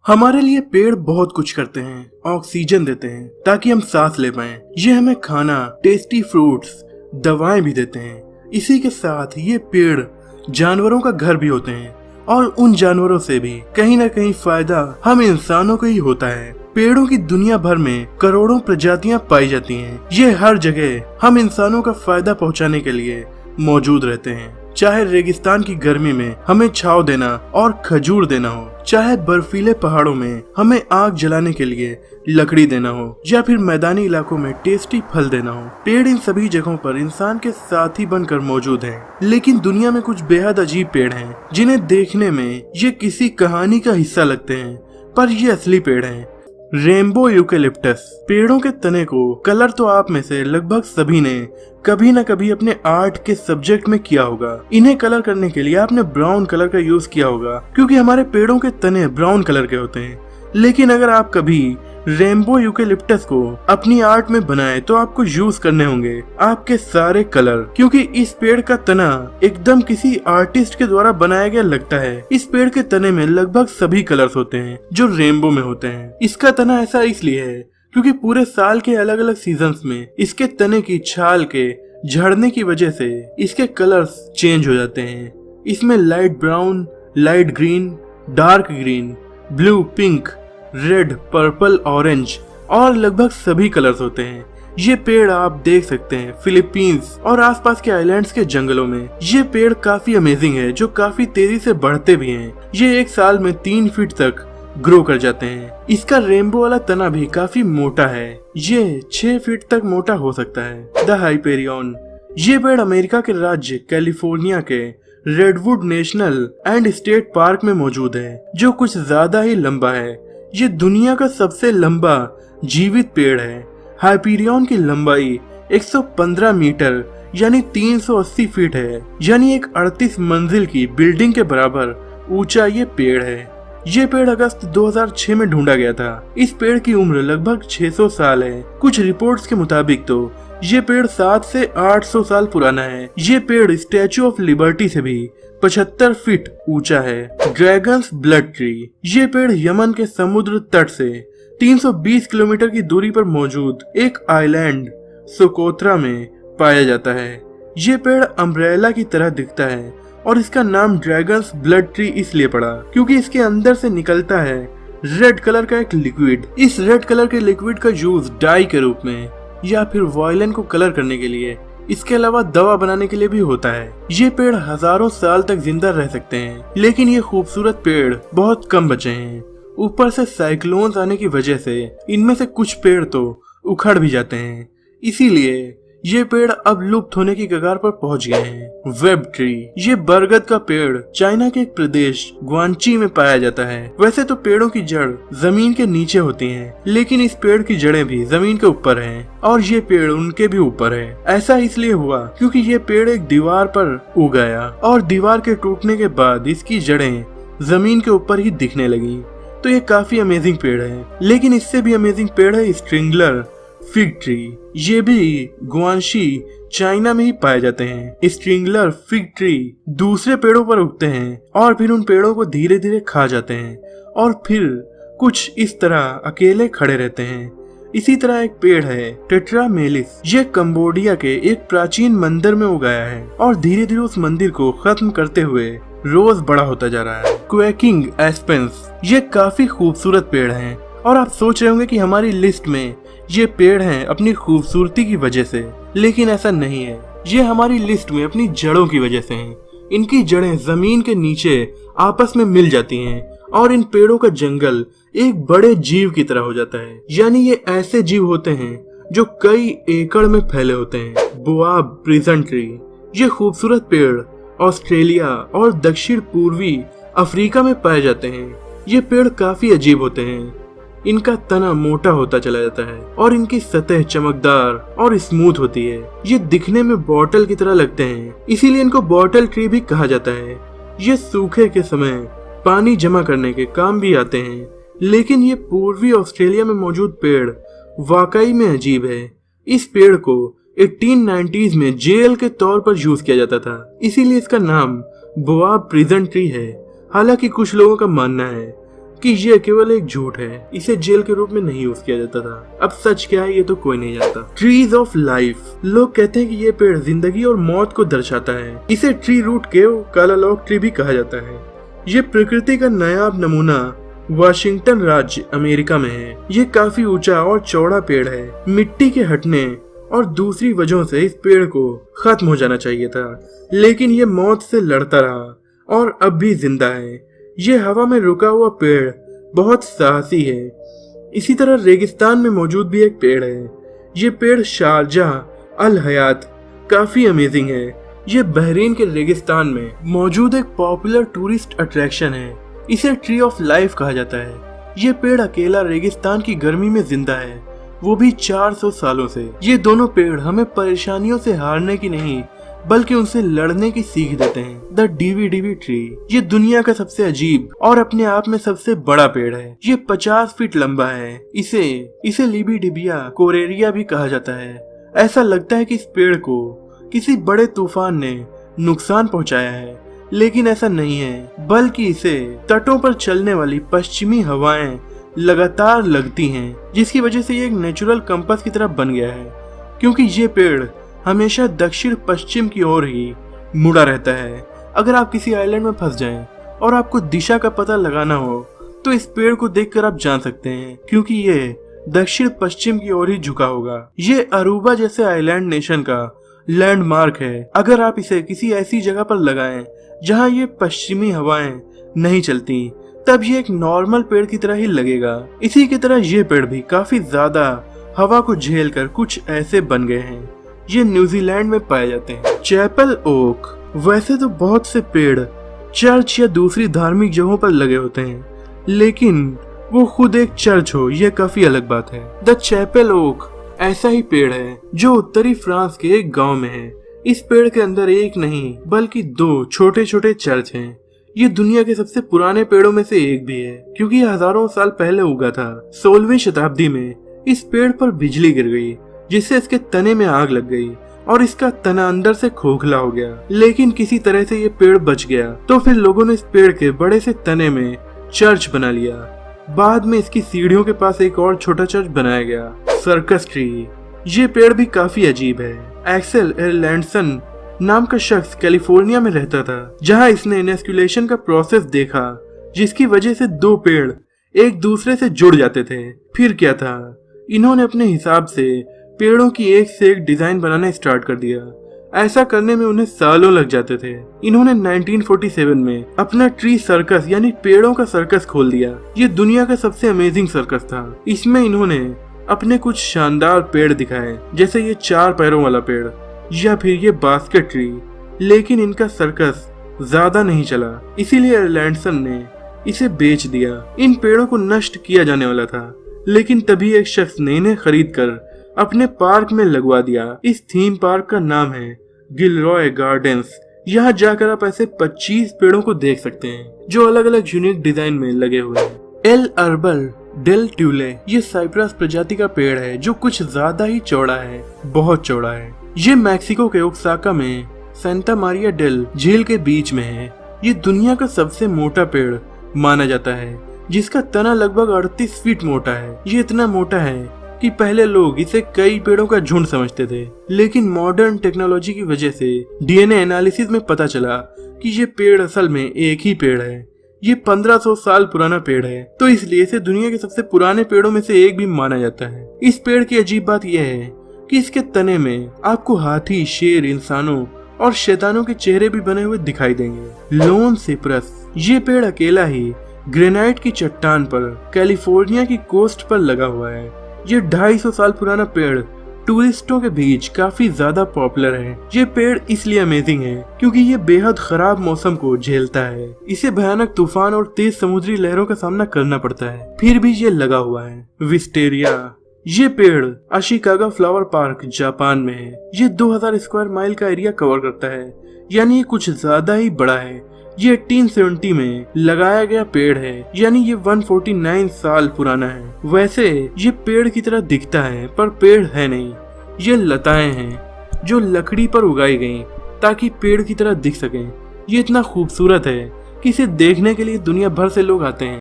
हमारे लिए पेड़ बहुत कुछ करते हैं, ऑक्सीजन देते हैं ताकि हम सांस ले पाएं। ये हमें खाना, टेस्टी फ्रूट्स, दवाएं भी देते हैं। इसी के साथ ये पेड़ जानवरों का घर भी होते हैं और उन जानवरों से भी कहीं ना कहीं फायदा हम इंसानों को ही होता है। पेड़ों की दुनिया भर में करोड़ों प्रजातियां पाई जाती हैं। ये हर जगह हम इंसानों का फायदा पहुंचाने के लिए मौजूद रहते हैं। चाहे रेगिस्तान की गर्मी में हमें छांव देना और खजूर देना हो, चाहे बर्फीले पहाड़ों में हमें आग जलाने के लिए लकड़ी देना हो, या फिर मैदानी इलाकों में टेस्टी फल देना हो, पेड़ इन सभी जगहों पर इंसान के साथी बनकर मौजूद हैं। लेकिन दुनिया में कुछ बेहद अजीब पेड़ हैं जिन्हें देखने में ये किसी कहानी का हिस्सा लगते हैं, पर ये असली पेड़ हैं। Rainbow eucalyptus. पेड़ों के तने को कलर तो आप में से लगभग सभी ने कभी न कभी अपने आर्ट के सब्जेक्ट में किया होगा। इन्हें कलर करने के लिए आपने ब्राउन कलर का यूज किया होगा, क्योंकि हमारे पेड़ों के तने ब्राउन कलर के होते हैं। लेकिन अगर आप कभी रेनबो यूकेलिप्टस को अपनी आर्ट में बनाए तो आपको यूज करने होंगे आपके सारे कलर, क्योंकि इस पेड़ का तना एकदम किसी आर्टिस्ट के द्वारा बनाया गया लगता है। इस पेड़ के तने में लगभग सभी कलर्स होते हैं जो रेनबो में होते हैं। इसका तना ऐसा इसलिए है क्योंकि पूरे साल के अलग अलग सीजन्स में इसके तने की छाल के झड़ने की वजह से इसके कलर्स चेंज हो जाते हैं। इसमें light brown, light green, dark green, blue, pink, red, purple, orange और लगभग सभी कलर्स होते हैं। ये पेड़ आप देख सकते हैं फिलीपींस और आसपास के आइलैंड्स के जंगलों में। ये पेड़ काफी अमेजिंग है, जो काफी तेजी से बढ़ते भी हैं। ये एक साल में 3 फीट तक ग्रो कर जाते हैं। इसका रेनबो वाला तना भी काफी मोटा है, ये 6 फीट तक मोटा हो सकता है। The Hyperion. ये पेड़ अमेरिका के राज्य कैलिफोर्निया के redwood national and state park में मौजूद है, जो कुछ ज्यादा ही लंबा है। ये दुनिया का सबसे लंबा जीवित पेड़ है। हाइपेरियन की लंबाई 115 मीटर यानी 380 फीट है, यानी एक 38 मंजिल की बिल्डिंग के बराबर ऊंचा ये पेड़ है। ये पेड़ अगस्त 2006 में ढूंढा गया था। इस पेड़ की उम्र लगभग 600 साल है। कुछ रिपोर्ट्स के मुताबिक तो ये पेड़ 700 से 800 साल पुराना है। ये पेड़ स्टैचू ऑफ लिबर्टी से भी 75 फीट ऊंचा है। Dragons blood tree. ये पेड़ यमन के समुद्र तट से 320 किलोमीटर की दूरी पर मौजूद एक आइलैंड सोकोत्रा में पाया जाता है। ये पेड़ अम्ब्रेला की तरह दिखता है और इसका नाम ड्रैगन्स ब्लड ट्री इसलिए पड़ा क्योंकि इसके अंदर से निकलता है रेड कलर का एक लिक्विड। इस रेड कलर के लिक्विड का यूज डाई के रूप में या फिर वायलिन को कलर करने के लिए, इसके अलावा दवा बनाने के लिए भी होता है। ये पेड़ हजारों साल तक जिंदा रह सकते हैं, लेकिन ये खूबसूरत पेड़ बहुत कम बचे हैं। ऊपर से साइक्लोन्स आने की वजह से इनमें से कुछ पेड़ तो उखड़ भी जाते हैं, इसीलिए ये पेड़ अब लुप्त होने की कगार पर पहुंच गए हैं। Web tree. ये बरगद का पेड़ चाइना के एक प्रदेश ग्वांची में पाया जाता है। वैसे तो पेड़ों की जड़ जमीन के नीचे होती हैं, लेकिन इस पेड़ की जड़ें भी जमीन के ऊपर हैं और ये पेड़ उनके भी ऊपर है। ऐसा इसलिए हुआ क्योंकि ये पेड़ एक दीवार पर उग गया और दीवार के टूटने के बाद इसकी जड़ें जमीन के ऊपर ही दिखने लगी। तो ये काफी अमेजिंग पेड़ है। लेकिन इससे भी अमेजिंग पेड़ है स्ट्रिंगलर फिग ट्री। ये भी गुआंशी चाइना में ही पाए जाते हैं। स्ट्रिंगलर फिग ट्री दूसरे पेड़ों पर उगते हैं और फिर उन पेड़ों को धीरे धीरे खा जाते हैं और फिर कुछ इस तरह अकेले खड़े रहते हैं। इसी तरह एक पेड़ है टेट्रामेलिस। ये कंबोडिया के एक प्राचीन मंदिर में उगाया है और धीरे धीरे उस मंदिर को खत्म करते हुए रोज बड़ा होता जा रहा है। क्वेकिंग एस्पेंस। ये काफी खूबसूरत पेड़ हैं और आप सोच रहे होंगे कि हमारी लिस्ट में ये पेड़ हैं अपनी खूबसूरती की वजह से, लेकिन ऐसा नहीं है। ये हमारी लिस्ट में अपनी जड़ों की वजह से हैं। इनकी जड़ें जमीन के नीचे आपस में मिल जाती हैं और इन पेड़ों का जंगल एक बड़े जीव की तरह हो जाता है। यानी ये ऐसे जीव होते हैं जो कई एकड़ में फैले होते हैं। Boab prison tree. ये खूबसूरत पेड़ ऑस्ट्रेलिया और दक्षिण पूर्वी अफ्रीका में पाए जाते हैं। ये पेड़ काफी अजीब होते हैं। इनका तना मोटा होता चला जाता है और इनकी सतह चमकदार और स्मूथ होती है। ये दिखने में बॉटल की तरह लगते हैं, इसीलिए इनको बॉटल ट्री भी कहा जाता है। ये सूखे के समय पानी जमा करने के काम भी आते हैं। लेकिन ये पूर्वी ऑस्ट्रेलिया में मौजूद पेड़ वाकई में अजीब है। इस पेड़ को 1890s में जेल के तौर पर यूज किया जाता था, इसीलिए इसका नाम बोआब प्रिजन ट्री है। हालांकि कुछ लोगों का मानना है कि ये केवल एक झूठ है, इसे जेल के रूप में नहीं यूज किया जाता था। अब सच क्या है ये तो कोई नहीं जानता। ट्रीज ऑफ लाइफ, लोग कहते हैं कि ये पेड़ जिंदगी और मौत को दर्शाता है। इसे ट्री रूट केव कालालॉक ट्री भी कहा जाता है। ये प्रकृति का नायाब नमूना वाशिंगटन राज्य अमेरिका में है। ये काफी ऊंचा और चौड़ा पेड़ है। मिट्टी के हटने और दूसरी वजहों से इस पेड़ को खत्म हो जाना चाहिए था, लेकिन ये मौत से लड़ता रहा और अब भी जिंदा है। ये हवा में रुका हुआ पेड़ बहुत साहसी है। इसी तरह रेगिस्तान में मौजूद भी एक पेड़ है। ये पेड़ शारजाह अल हयात काफी अमेजिंग है। ये बहरीन के रेगिस्तान में मौजूद एक पॉपुलर टूरिस्ट अट्रैक्शन है। इसे ट्री ऑफ लाइफ कहा जाता है। ये पेड़ अकेला रेगिस्तान की गर्मी में जिंदा है, वो भी 400 सालों से। ये दोनों पेड़ हमें परेशानियों से हारने की नहीं बल्कि उनसे लड़ने की सीख देते हैं। द डीवी ट्री, ये दुनिया का सबसे अजीब और अपने आप में सबसे बड़ा पेड़ है। ये 50 फीट लंबा है। इसे लिबिडिबिया कोरेरिया भी कहा जाता है। ऐसा लगता है कि इस पेड़ को किसी बड़े तूफान ने नुकसान पहुंचाया है, लेकिन ऐसा नहीं है, बल्कि इसे तटों पर चलने वाली पश्चिमी हवाएं लगातार लगती हैं, जिसकी वजह से ये एक नेचुरल कंपास की तरह बन गया है, क्योंकि ये पेड़ हमेशा दक्षिण पश्चिम की ओर ही मुड़ा रहता है। अगर आप किसी आइलैंड में फंस जाएं और आपको दिशा का पता लगाना हो तो इस पेड़ को देखकर आप जान सकते हैं, क्योंकि ये दक्षिण पश्चिम की ओर ही झुका होगा। ये अरूबा जैसे आइलैंड नेशन का लैंडमार्क है। अगर आप इसे किसी ऐसी जगह पर लगाएं जहां ये पश्चिमी हवाएं नहीं चलती, तब ये एक नॉर्मल पेड़ की तरह ही लगेगा। इसी की तरह ये पेड़ भी काफी ज्यादा हवा को झेल कर कुछ ऐसे बन गए हैं। ये न्यूजीलैंड में पाए जाते हैं। चैपल ओक, वैसे तो बहुत से पेड़ चर्च या दूसरी धार्मिक जगहों पर लगे होते हैं, लेकिन वो खुद एक चर्च हो यह काफी अलग बात है। द चैपल ओक ऐसा ही पेड़ है जो उत्तरी फ्रांस के एक गांव में है। इस पेड़ के अंदर एक नहीं बल्कि 2 छोटे छोटे चर्च हैं। ये दुनिया के सबसे पुराने पेड़ों में से एक भी है, क्योंकि ये हजारों साल पहले उगा था। 16वीं शताब्दी में इस पेड़ पर बिजली गिर गई, जिससे इसके तने में आग लग गई और इसका तना अंदर से खोखला हो गया, लेकिन किसी तरह से ये पेड़ बच गया। तो फिर लोगों ने इस पेड़ के बड़े से तने में चर्च बना लिया। बाद में इसकी सीढ़ियों के पास एक और छोटा चर्च बनाया गया। सर्कस ट्री, ये पेड़ भी काफी अजीब है। एक्सेल एरलैंडसन नाम का शख्स कैलिफोर्निया में रहता था, जहां इसने इनेस्कुलेशन का प्रोसेस देखा, जिसकी वजह से 2 पेड़ एक दूसरे से जुड़ जाते थे। फिर क्या था, इन्होंने अपने हिसाब से पेड़ों की एक से एक डिजाइन बनाना स्टार्ट कर दिया। ऐसा करने में उन्हें सालों लग जाते थे। इन्होंने 1947 में अपना ट्री सर्कस यानी पेड़ों का सर्कस खोल दिया। ये दुनिया का सबसे अमेजिंग सर्कस था। इसमें इन्होंने अपने कुछ शानदार पेड़ दिखाए, जैसे ये 4 पैरों वाला पेड़ या फिर ये बास्केट ट्री, लेकिन इनका सर्कस ज्यादा नहीं चला, इसीलिए एरलैंडसन ने इसे बेच दिया। इन पेड़ों को नष्ट किया जाने वाला था, लेकिन तभी एक शख्स ने इन्हें खरीद कर अपने पार्क में लगवा दिया। इस थीम पार्क का नाम है गिलरॉय गार्डन्स। यहाँ जाकर आप ऐसे 25 पेड़ों को देख सकते हैं जो अलग अलग यूनिक डिजाइन में लगे हुए हैं। एल अर्बल डेल ट्यूले, ये साइप्रस प्रजाति का पेड़ है जो कुछ ज्यादा ही चौड़ा है, बहुत चौड़ा है। ये मैक्सिको के ओक्साका में सेंटा मारिया डेल झील के बीच में है। ये दुनिया का सबसे मोटा पेड़ माना जाता है, जिसका तना लगभग 38 फीट मोटा है। ये इतना मोटा है कि पहले लोग इसे कई पेड़ों का झुंड समझते थे, लेकिन मॉडर्न टेक्नोलॉजी की वजह से डीएनए एनालिसिस में पता चला कि ये पेड़ असल में एक ही पेड़ है। ये 1500 साल पुराना पेड़ है, तो इसलिए इसे दुनिया के सबसे पुराने पेड़ों में से एक भी माना जाता है। इस पेड़ की अजीब बात यह है कि इसके तने में आपको हाथी, शेर, इंसानों और शैतानों के चेहरे भी बने हुए दिखाई देंगे। लोन सिप्रस, ये पेड़ अकेला ही ग्रेनाइट की चट्टान पर कैलिफोर्निया की कोस्ट पर लगा हुआ है। ये 250 साल पुराना पेड़ टूरिस्टों के बीच काफी ज्यादा पॉपुलर है। ये पेड़ इसलिए अमेजिंग है क्योंकि ये बेहद खराब मौसम को झेलता है। इसे भयानक तूफान और तेज समुद्री लहरों का सामना करना पड़ता है, फिर भी ये लगा हुआ है। विस्टेरिया, ये पेड़ अशिकागा फ्लावर पार्क जापान में है। ये 2000 स्क्वायर माइल का एरिया कवर करता है, यानी ये कुछ ज्यादा ही बड़ा है। ये 1870 में लगाया गया पेड़ है, यानी ये 149 साल पुराना है। वैसे ये पेड़ की तरह दिखता है, पर पेड़ है नहीं। ये लताएं हैं जो लकड़ी पर उगाई गई ताकि पेड़ की तरह दिख सकें। ये इतना खूबसूरत है कि इसे देखने के लिए दुनिया भर से लोग आते हैं।